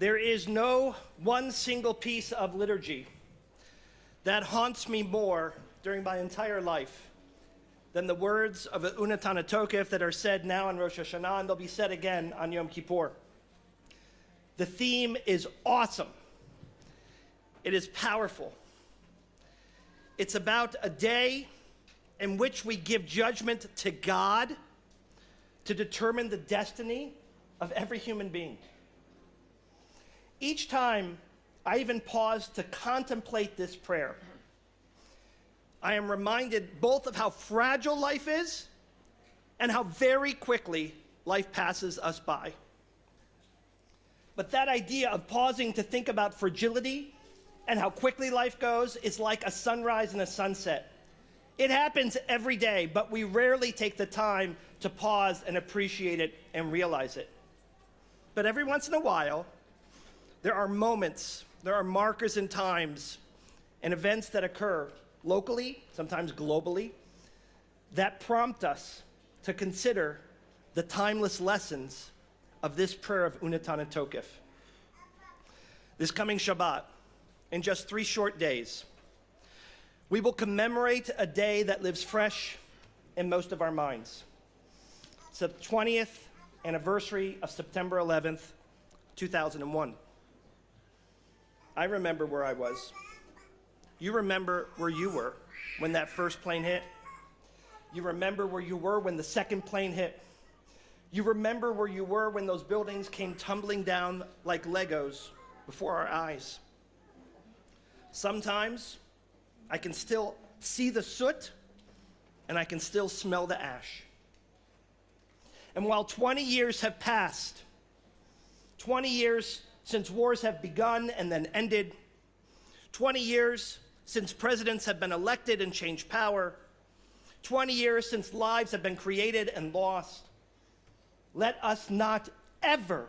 There is no one single piece of liturgy that haunts me more during my entire life than the words of Unatana Tokef that are said now on Rosh Hashanah, and they'll be said again on Yom Kippur. The theme is awesome. It is powerful. It's about a day in which we give judgment to God to determine the destiny of every human being. Each time I even pause to contemplate this prayer, I am reminded both of how fragile life is and how very quickly life passes us by. But that idea of pausing to think about fragility and how quickly life goes is like a sunrise and a sunset. It happens every day, but we rarely take the time to pause and appreciate it and realize it. But every once in a while, there are moments, there are markers in times and events that occur locally, sometimes globally, that prompt us to consider the timeless lessons of this prayer of Unatana Tokef. This coming Shabbat, in just 3 short days, we will commemorate a day that lives fresh in most of our minds. It's the 20th anniversary of September 11th, 2001. I remember where I was. You remember where you were when that first plane hit. You remember where you were when the second plane hit. You remember where you were when those buildings came tumbling down like Legos before our eyes. Sometimes I can still see the soot and I can still smell the ash. And while 20 years have passed, 20 years since wars have begun and then ended, 20 years since presidents have been elected and changed power, 20 years since lives have been created and lost, let us not ever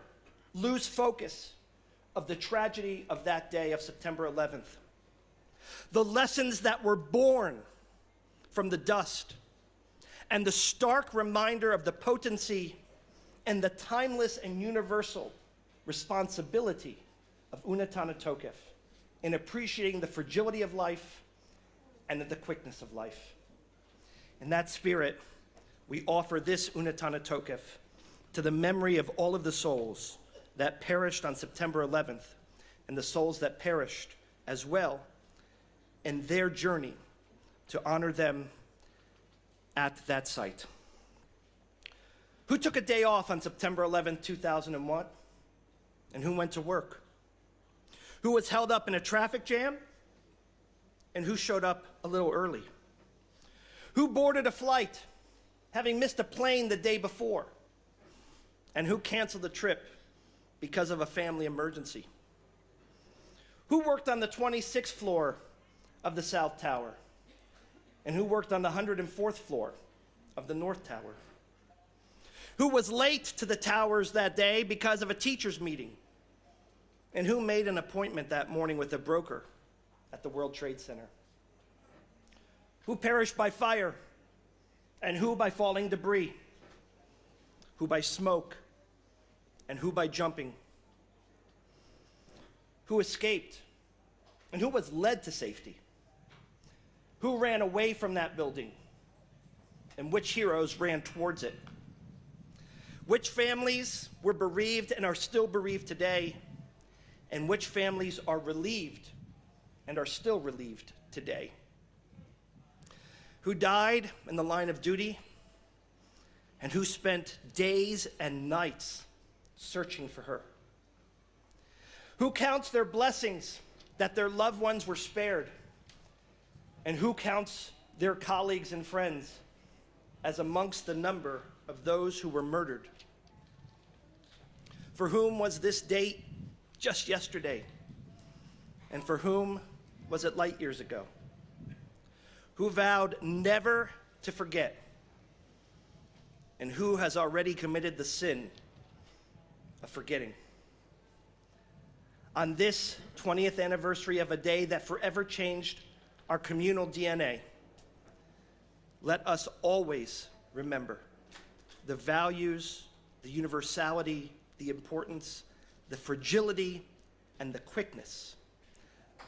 lose focus of the tragedy of that day of September 11th. The lessons that were born from the dust, and the stark reminder of the potency and the timeless and universal responsibility of Unatana Tokef in appreciating the fragility of life and the quickness of life. In that spirit, we offer this Unatana Tokef to the memory of all of the souls that perished on September 11th and the souls that perished as well in their journey to honor them at that site. Who took a day off on September 11th, 2001? And who went to work? Who was held up in a traffic jam? And who showed up a little early? Who boarded a flight, having missed a plane the day before? And who canceled the trip because of a family emergency? Who worked on the 26th floor of the South Tower? And who worked on the 104th floor of the North Tower? Who was late to the towers that day because of a teacher's meeting? And who made an appointment that morning with a broker at the World Trade Center? Who perished by fire? And who by falling debris? Who by smoke? And who by jumping? Who escaped? And who was led to safety? Who ran away from that building? And which heroes ran towards it? Which families were bereaved and are still bereaved today? And which families are relieved and are still relieved today? Who died in the line of duty? And who spent days and nights searching for her? Who counts their blessings that their loved ones were spared? And who counts their colleagues and friends as amongst the number of those who were murdered? For whom was this date just yesterday? And for whom was it light years ago? Who vowed never to forget? And who has already committed the sin of forgetting? On this 20th anniversary of a day that forever changed our communal DNA, let us always remember the values, the universality, the importance, the fragility, and the quickness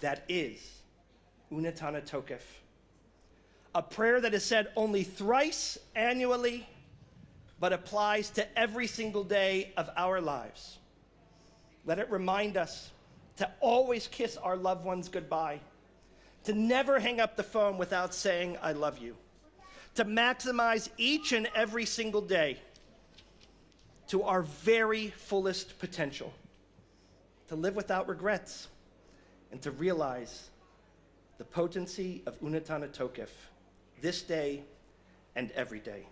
that is Unatana Tokef. A prayer that is said only thrice annually, but applies to every single day of our lives. Let it remind us to always kiss our loved ones goodbye, to never hang up the phone without saying, I love you, to maximize each and every single day to our very fullest potential, to live without regrets, and to realize the potency of Unatana Tokef this day and every day.